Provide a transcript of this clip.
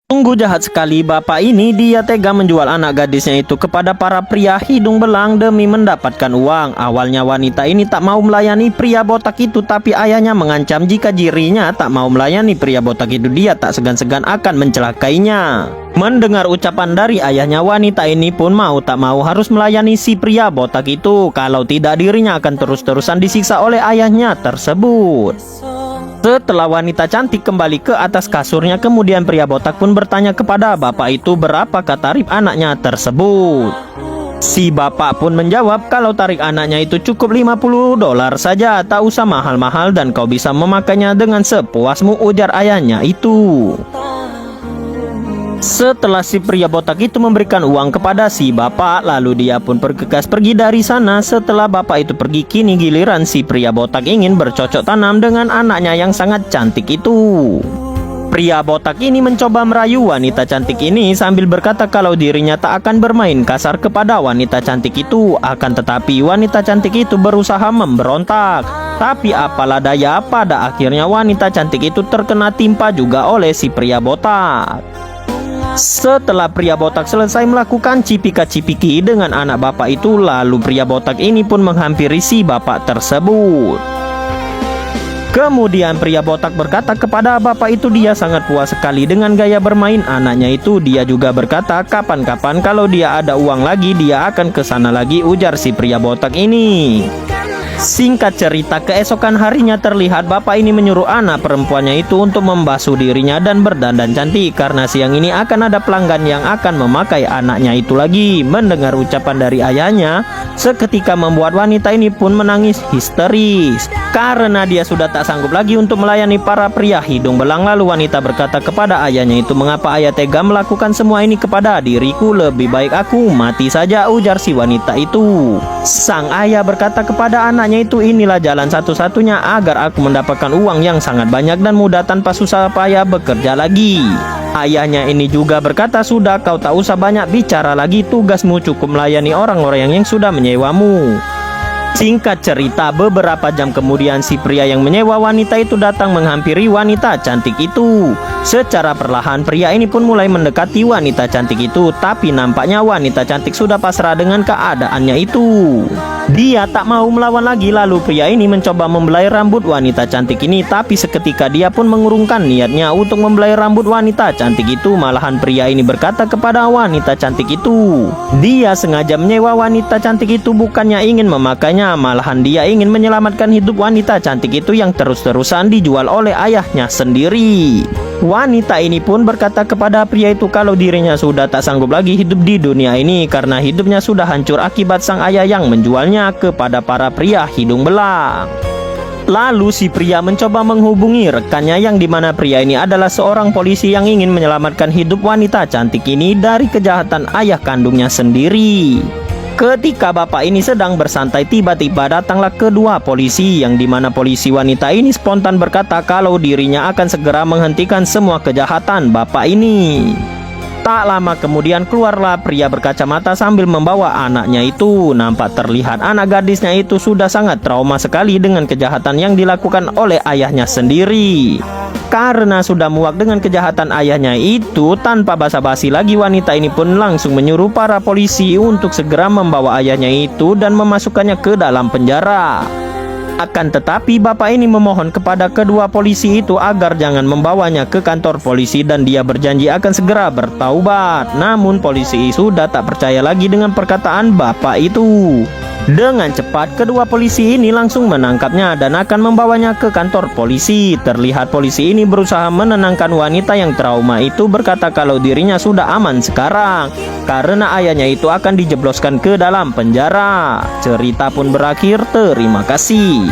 Sungguh jahat sekali bapak ini, dia tega menjual anak gadisnya itu kepada para pria hidung belang demi mendapatkan uang. Awalnya wanita ini tak mau melayani pria botak itu, tapi ayahnya mengancam jika dirinya tak mau melayani pria botak itu, dia tak segan-segan akan mencelakainya. Mendengar ucapan dari ayahnya, wanita ini pun mau tak mau harus melayani si pria botak itu. Kalau tidak, dirinya akan terus-terusan disiksa oleh ayahnya tersebut. Setelah wanita cantik kembali ke atas kasurnya, kemudian pria botak pun bertanya kepada bapak itu berapakah tarif anaknya tersebut. Si bapak pun menjawab kalau tarif anaknya itu cukup $50 saja, tak usah mahal-mahal dan kau bisa memakainya dengan sepuasmu, ujar ayahnya itu. Setelah si pria botak itu memberikan uang kepada si bapak, lalu dia pun bergegas pergi dari sana. Setelah bapak itu pergi, kini giliran si pria botak ingin bercocok tanam dengan anaknya yang sangat cantik itu. Pria botak ini mencoba merayu wanita cantik ini sambil berkata kalau dirinya tak akan bermain kasar kepada wanita cantik itu. Akan tetapi wanita cantik itu berusaha memberontak. Tapi apalah daya, pada akhirnya wanita cantik itu terkena timpa juga oleh si pria botak. Setelah pria botak selesai melakukan cipika-cipiki dengan anak bapak itu, lalu pria botak ini pun menghampiri si bapak tersebut. Kemudian pria botak berkata kepada bapak itu dia sangat puas sekali dengan gaya bermain anaknya itu. Dia juga berkata kapan-kapan kalau dia ada uang lagi dia akan ke sana lagi, ujar si pria botak ini. Singkat cerita, keesokan harinya terlihat bapak ini menyuruh anak perempuannya itu untuk membasuh dirinya dan berdandan cantik karena siang ini akan ada pelanggan yang akan memakai anaknya itu lagi. Mendengar ucapan dari ayahnya, seketika membuat wanita ini pun menangis histeris karena dia sudah tak sanggup lagi untuk melayani para pria hidung belang. Lalu wanita berkata kepada ayahnya itu, mengapa ayah tega melakukan semua ini kepada diriku? Lebih baik aku mati saja, ujar si wanita itu. Sang ayah berkata kepada anaknya itu, inilah jalan satu-satunya agar aku mendapatkan uang yang sangat banyak dan mudah tanpa susah payah bekerja lagi. Ayahnya ini juga berkata, sudah kau tak usah banyak bicara lagi, tugasmu cukup melayani orang-orang yang sudah menyewamu. Singkat cerita, beberapa jam kemudian si pria yang menyewa wanita itu datang menghampiri wanita cantik itu. Secara perlahan pria ini pun mulai mendekati wanita cantik itu, tapi nampaknya wanita cantik sudah pasrah dengan keadaannya itu. Dia tak mau melawan lagi, lalu pria ini mencoba membelai rambut wanita cantik ini, tapi seketika dia pun mengurungkan niatnya untuk membelai rambut wanita cantik itu. Malahan pria ini berkata kepada wanita cantik itu, dia sengaja menyewa wanita cantik itu bukannya ingin memakainya, malahan dia ingin menyelamatkan hidup wanita cantik itu yang terus-terusan dijual oleh ayahnya sendiri. Wanita ini pun berkata kepada pria itu kalau dirinya sudah tak sanggup lagi hidup di dunia ini karena hidupnya sudah hancur akibat sang ayah yang menjualnya kepada para pria hidung belang. Lalu si pria mencoba menghubungi rekannya yang dimana pria ini adalah seorang polisi yang ingin menyelamatkan hidup wanita cantik ini dari kejahatan ayah kandungnya sendiri. Ketika bapak ini sedang bersantai, tiba-tiba datanglah kedua polisi yang dimana polisi wanita ini spontan berkata kalau dirinya akan segera menghentikan semua kejahatan bapak ini. Tak lama kemudian keluarlah pria berkacamata sambil membawa anaknya itu. Nampak terlihat anak gadisnya itu sudah sangat trauma sekali dengan kejahatan yang dilakukan oleh ayahnya sendiri. Karena sudah muak dengan kejahatan ayahnya itu, tanpa basa-basi lagi wanita ini pun langsung menyuruh para polisi untuk segera membawa ayahnya itu dan memasukkannya ke dalam penjara. Akan tetapi bapak ini memohon kepada kedua polisi itu agar jangan membawanya ke kantor polisi dan dia berjanji akan segera bertaubat. Namun polisi sudah tak percaya lagi dengan perkataan bapak itu. Dengan cepat kedua polisi ini langsung menangkapnya dan akan membawanya ke kantor polisi. Terlihat polisi ini berusaha menenangkan wanita yang trauma itu, berkata kalau dirinya sudah aman sekarang karena ayahnya itu akan dijebloskan ke dalam penjara. Cerita pun berakhir. Terima kasih.